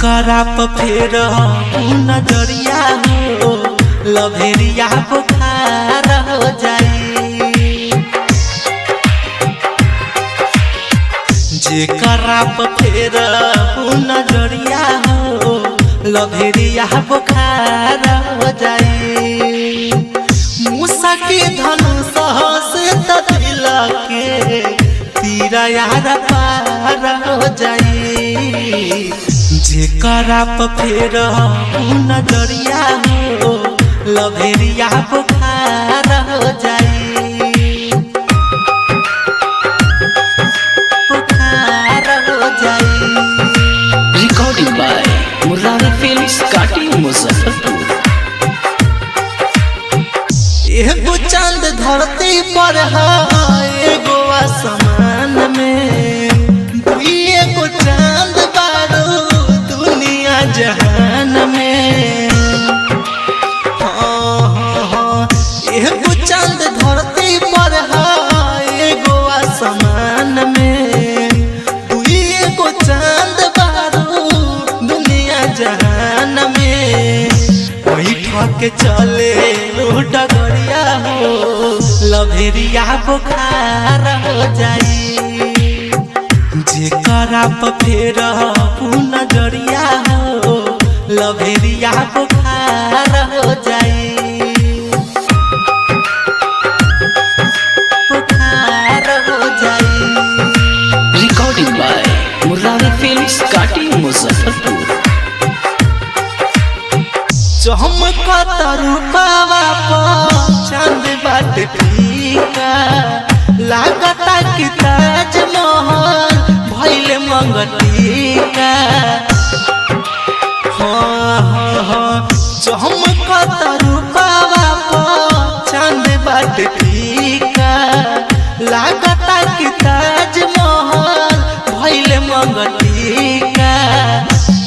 जेकरा पे फेर नजरिया हो लभेरिया बुखार हो जाई। जेकरा पे फेर नजरिया हो लभेरिया बुखार हो जाई। मूसा के धनुष से दिल के तीरा यार पार हो जाई। जेकरा पे फेर नजरिया हो लभेरिया बुखार हो जाई। बुखार हो जाई। रिकॉर्डिंग बाय मुरारी फिल्म्स काटी मुजफ्फरपुर। एगो चांद धरती पर है एगो आसमान में, एगो चांद बारू दुनिया जहान में। हाँ, एगो चांद धरती पर है एगो आसमान में, एगो चांद बारू दुनिया जहान में। के चले डगरिया हो लभेरिया बुखार हो जाई। जेकरा पे फेर नजरिया हो लभेरिया बुखार हो जाई। बुखार हो जाई। रिकॉर्डिंग बाय मुरारी फिल्म्स काटी मुजफ्फरपुर। चमकत रूपवा चांद बाट फीका, लागता कि ताजमहल भइल मंगटिका। हाँ, चमकत रूपवा चांद बाट फीका, लागता कि ताजमहल भइल मंगटिका।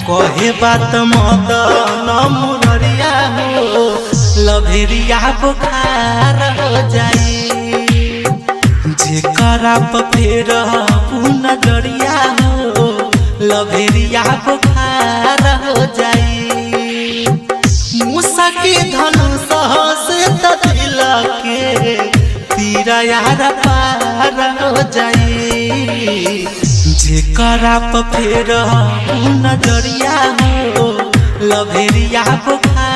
कहे बात मदन मुररिया हो लभेरिया बुखार हो जाई। जेकरा पे फेर नजरिया हो लभेरिया बुखार हो जाई। मूसा के धनुष से दिल के तीरा यार पार हो जाई। जेकरा पे फेर नजरिया हो लभेरिया बुखार